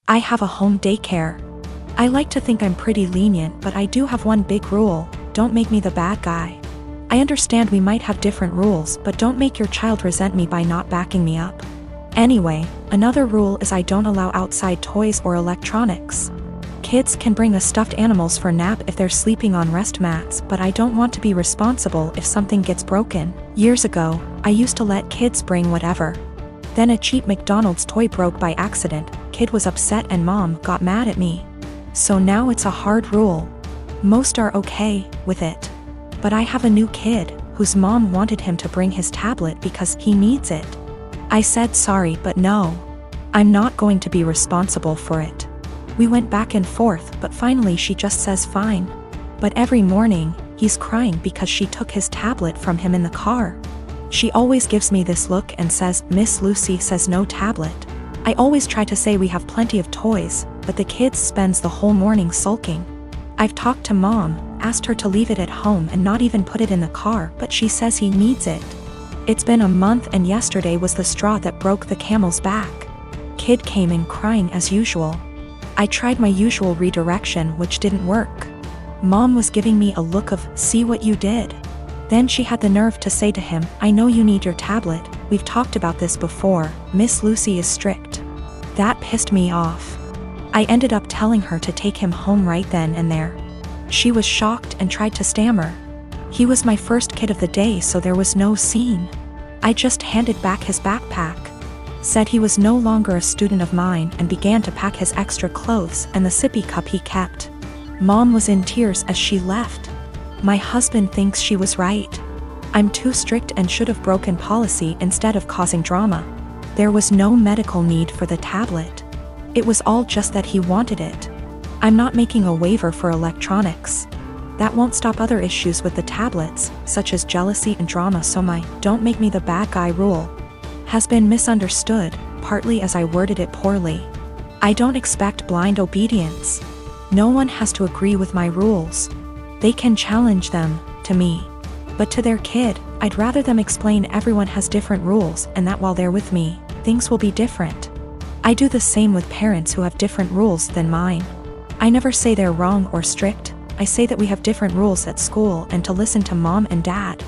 I have a home daycare. I like to think I'm pretty lenient, but I do have one big rule: don't make me the bad guy. I understand we might have different rules, but don't make your child resent me by not backing me up. Anyway, another rule is I don't allow outside toys or electronics. Kids can bring the stuffed animals for nap if they're sleeping on rest mats, but I don't want to be responsible if something gets broken. Years ago, I used to let kids bring whatever. Then a cheap McDonald's toy broke by accident, kid was upset and mom got mad at me. So now it's a hard rule. Most are okay with it. But I have a new kid, whose mom wanted him to bring his tablet because he needs it. I said sorry, but no. I'm not going to be responsible for it. We went back and forth, but finally she just says fine. But every morning, he's crying because she took his tablet from him in the car. She always gives me this look and says, "Miss Lucy says no tablet." I always try to say we have plenty of toys, but the kid spends the whole morning sulking. I've talked to mom, asked her to leave it at home and not even put it in the car, but she says he needs it. It's been a month and yesterday was the straw that broke the camel's back. Kid came in crying as usual. I tried my usual redirection, which didn't work. Mom was giving me a look of, "See what you did?" Then she had the nerve to say to him, "I know you need your tablet, we've talked about this before, Miss Lucy is strict." That pissed me off. I ended up telling her to take him home right then and there. She was shocked and tried to stammer. He was my first kid of the day, so there was no scene. I just handed back his backpack, said he was no longer a student of mine, and began to pack his extra clothes and the sippy cup he kept. Mom was in tears as she left. My husband thinks she was right. I'm too strict and should have broken policy instead of causing drama. There was no medical need for the tablet. It was all just that he wanted it. I'm not making a waiver for electronics. That won't stop other issues with the tablets, such as jealousy and drama, so my "don't make me the bad guy" rule has been misunderstood, partly as I worded it poorly. I don't expect blind obedience. No one has to agree with my rules. They can challenge them, to me. But to their kid, I'd rather them explain everyone has different rules and that while they're with me, things will be different. I do the same with parents who have different rules than mine. I never say they're wrong or strict. I say that we have different rules at school and to listen to mom and dad.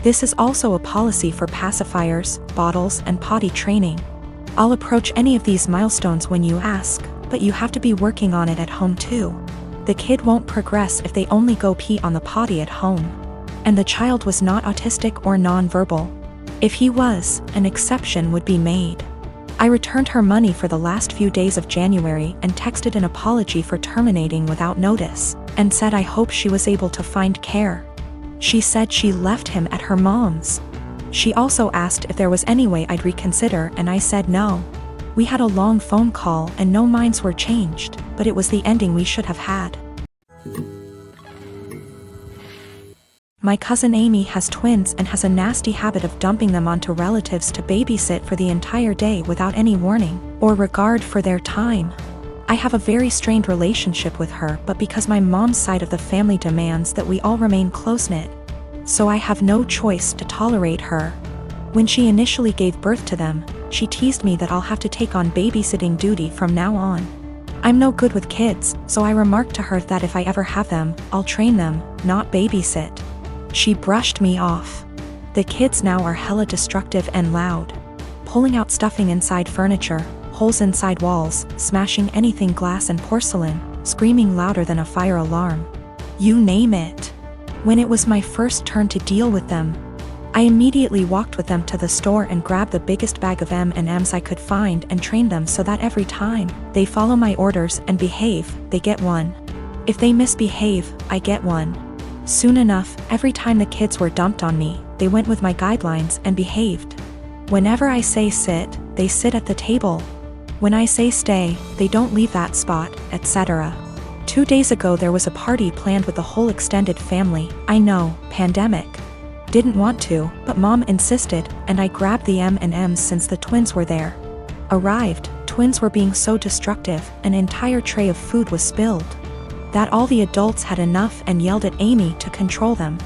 This is also a policy for pacifiers, bottles, and potty training. I'll approach any of these milestones when you ask, but you have to be working on it at home too. The kid won't progress if they only go pee on the potty at home. And the child was not autistic or non-verbal. If he was, an exception would be made. I returned her money for the last few days of January and texted an apology for terminating without notice, and said I hope she was able to find care. She said she left him at her mom's. She also asked if there was any way I'd reconsider, and I said no. We had a long phone call and no minds were changed, but it was the ending we should have had. My cousin Amy has twins and has a nasty habit of dumping them onto relatives to babysit for the entire day without any warning or regard for their time. I have a very strained relationship with her, but because my mom's side of the family demands that we all remain close-knit, so I have no choice to tolerate her. When she initially gave birth to them, she teased me that I'll have to take on babysitting duty from now on. I'm no good with kids, so I remarked to her that if I ever have them, I'll train them, not babysit. She brushed me off. The kids now are hella destructive and loud, pulling out stuffing inside furniture, holes inside walls, smashing anything glass and porcelain, screaming louder than a fire alarm. You name it. When it was my first turn to deal with them, I immediately walked with them to the store and grabbed the biggest bag of M&Ms I could find and trained them so that every time they follow my orders and behave, they get one. If they misbehave, I get one. Soon enough, every time the kids were dumped on me, they went with my guidelines and behaved. Whenever I say sit, they sit at the table. When I say stay, they don't leave that spot, etc. 2 days ago there was a party planned with the whole extended family. I know, pandemic. Didn't want to, but mom insisted, and I grabbed the M&Ms since the twins were there. Arrived, twins were being so destructive, an entire tray of food was spilled. That all the adults had enough and yelled at Amy to control them.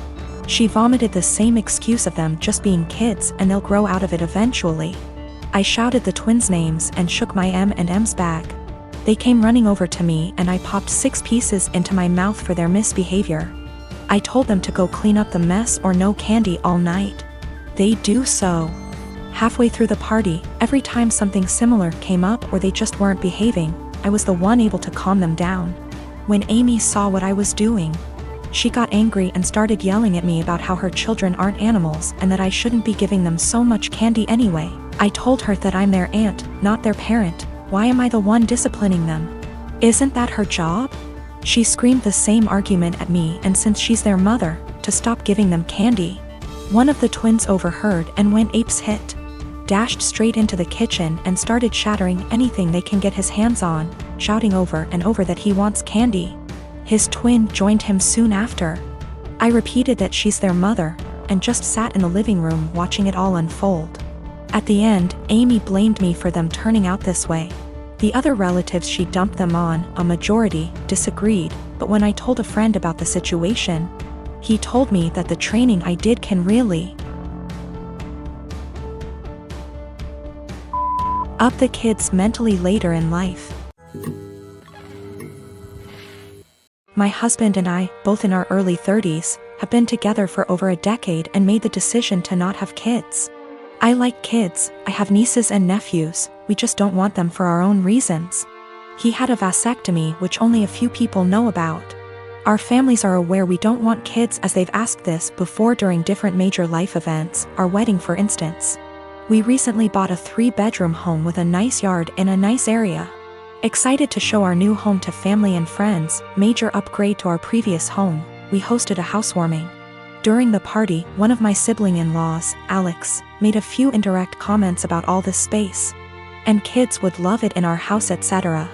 She vomited the same excuse of them just being kids and they'll grow out of it eventually. I shouted the twins' names and shook my M&Ms bag. They came running over to me and I popped 6 pieces into my mouth for their misbehavior. I told them to go clean up the mess or no candy all night. They do so. Halfway through the party, every time something similar came up or they just weren't behaving, I was the one able to calm them down. When Amy saw what I was doing, she got angry and started yelling at me about how her children aren't animals and that I shouldn't be giving them so much candy anyway. I told her that I'm their aunt, not their parent. Why am I the one disciplining them? Isn't that her job? She screamed the same argument at me, and since she's their mother, to stop giving them candy. One of the twins overheard and went apes hit. Dashed straight into the kitchen and started shattering anything they can get his hands on, shouting over and over that he wants candy. His twin joined him soon after. I repeated that she's their mother, and just sat in the living room watching it all unfold. At the end, Amy blamed me for them turning out this way. The other relatives she dumped them on, a majority, disagreed, but when I told a friend about the situation, he told me that the training I did can really up the kids mentally later in life. My husband and I, both in our early 30s, have been together for over a decade and made the decision to not have kids. I like kids, I have nieces and nephews, we just don't want them for our own reasons. He had a vasectomy, which only a few people know about. Our families are aware we don't want kids, as they've asked this before during different major life events, our wedding for instance. We recently bought a 3-bedroom home with a nice yard in a nice area. Excited to show our new home to family and friends, major upgrade to our previous home, we hosted a housewarming. During the party, one of my sibling-in-laws, Alex, made a few indirect comments about all this space. And kids would love it in our house, etc.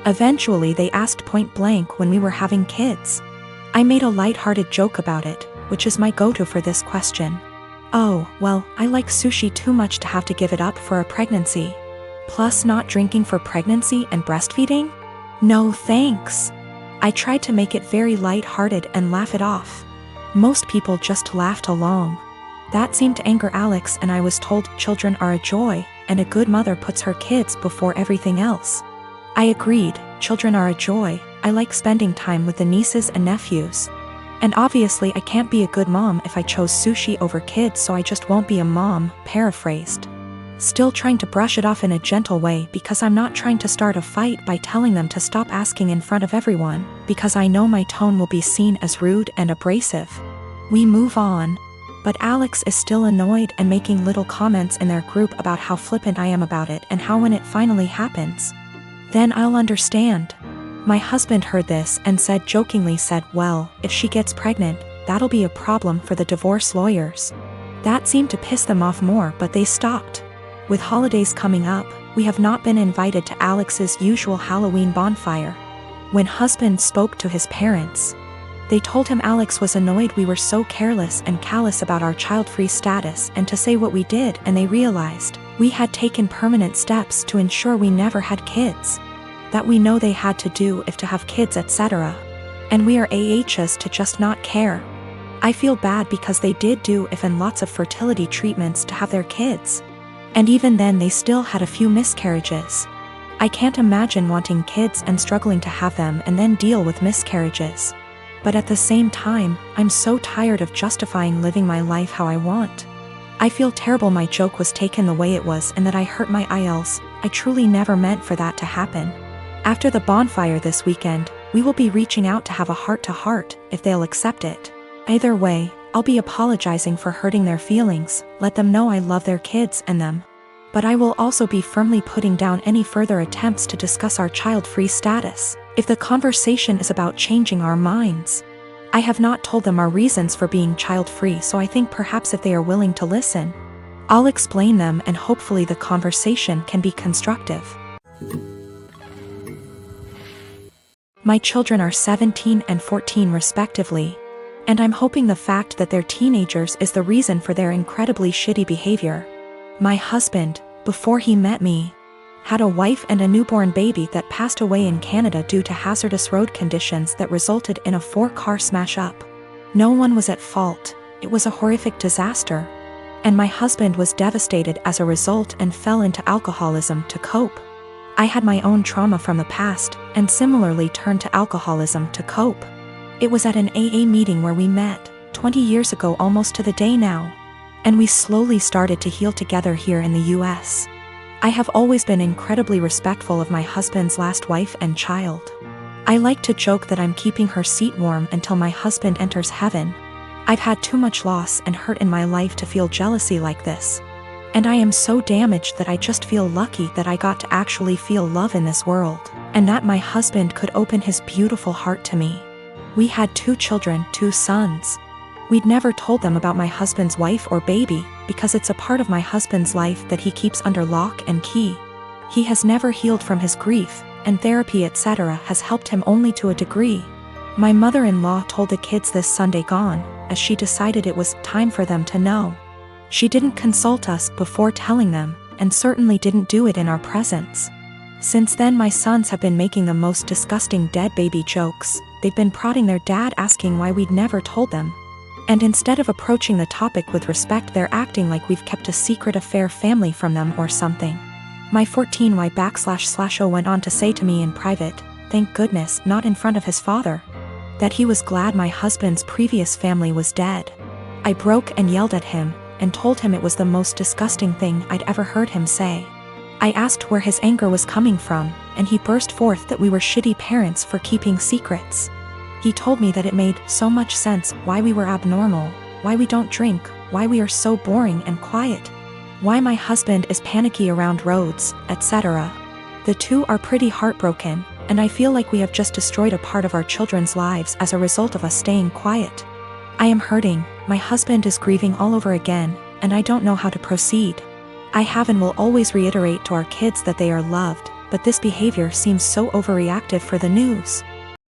Eventually they asked point blank when we were having kids. I made a light-hearted joke about it, which is my go-to for this question. Oh, well, I like sushi too much to have to give it up for a pregnancy. Plus not drinking for pregnancy and breastfeeding? No thanks. I tried to make it very light-hearted and laugh it off. Most people just laughed along. That seemed to anger Alex, and I was told children are a joy, and a good mother puts her kids before everything else. I agreed, children are a joy, I like spending time with the nieces and nephews. And obviously I can't be a good mom if I chose sushi over kids, so I just won't be a mom, paraphrased. Still trying to brush it off in a gentle way because I'm not trying to start a fight by telling them to stop asking in front of everyone, because I know my tone will be seen as rude and abrasive. We move on. But Alex is still annoyed and making little comments in their group about how flippant I am about it and how when it finally happens, then I'll understand. My husband heard this and jokingly said, well, if she gets pregnant, that'll be a problem for the divorce lawyers. That seemed to piss them off more, but they stopped. With holidays coming up, we have not been invited to Alex's usual Halloween bonfire. When husband spoke to his parents, they told him Alex was annoyed we were so careless and callous about our child-free status and to say what we did, and they realized we had taken permanent steps to ensure we never had kids. That we know they had to do if to have kids, etc. And we are AHs to just not care. I feel bad because they did do if and lots of fertility treatments to have their kids. And even then they still had a few miscarriages. I can't imagine wanting kids and struggling to have them and then deal with miscarriages. But at the same time, I'm so tired of justifying living my life how I want. I feel terrible my joke was taken the way it was and that I hurt my IELTS. I truly never meant for that to happen. After the bonfire this weekend, we will be reaching out to have a heart-to-heart, if they'll accept it. Either way, I'll be apologizing for hurting their feelings, let them know I love their kids and them. But I will also be firmly putting down any further attempts to discuss our child-free status, if the conversation is about changing our minds. I have not told them our reasons for being child-free, so I think perhaps if they are willing to listen, I'll explain them and hopefully the conversation can be constructive. My children are 17 and 14 respectively, and I'm hoping the fact that they're teenagers is the reason for their incredibly shitty behavior. My husband, before he met me, had a wife and a newborn baby that passed away in Canada due to hazardous road conditions that resulted in a 4-car smash-up. No one was at fault, it was a horrific disaster. And my husband was devastated as a result and fell into alcoholism to cope. I had my own trauma from the past, and similarly turned to alcoholism to cope. It was at an AA meeting where we met, 20 years ago almost to the day now. And we slowly started to heal together here in the US. I have always been incredibly respectful of my husband's last wife and child. I like to joke that I'm keeping her seat warm until my husband enters heaven. I've had too much loss and hurt in my life to feel jealousy like this. And I am so damaged that I just feel lucky that I got to actually feel love in this world, and that my husband could open his beautiful heart to me. We had 2 children, 2 sons. We'd never told them about my husband's wife or baby, because it's a part of my husband's life that he keeps under lock and key. He has never healed from his grief, and therapy etc. has helped him only to a degree. My mother-in-law told the kids this Sunday gone, as she decided it was time for them to know. She didn't consult us before telling them, and certainly didn't do it in our presence. Since then my sons have been making the most disgusting dead baby jokes. They've been prodding their dad asking why we'd never told them. And instead of approaching the topic with respect, they're acting like we've kept a secret affair family from them or something. My 14Y//0 went on to say to me in private, thank goodness, not in front of his father, that he was glad my husband's previous family was dead. I broke and yelled at him, and told him it was the most disgusting thing I'd ever heard him say. I asked where his anger was coming from, and he burst forth that we were shitty parents for keeping secrets. He told me that it made so much sense why we were abnormal, why we don't drink, why we are so boring and quiet, why my husband is panicky around roads, etc. The 2 are pretty heartbroken, and I feel like we have just destroyed a part of our children's lives as a result of us staying quiet. I am hurting, my husband is grieving all over again, and I don't know how to proceed. I have and will always reiterate to our kids that they are loved, but this behavior seems so overreactive for the news.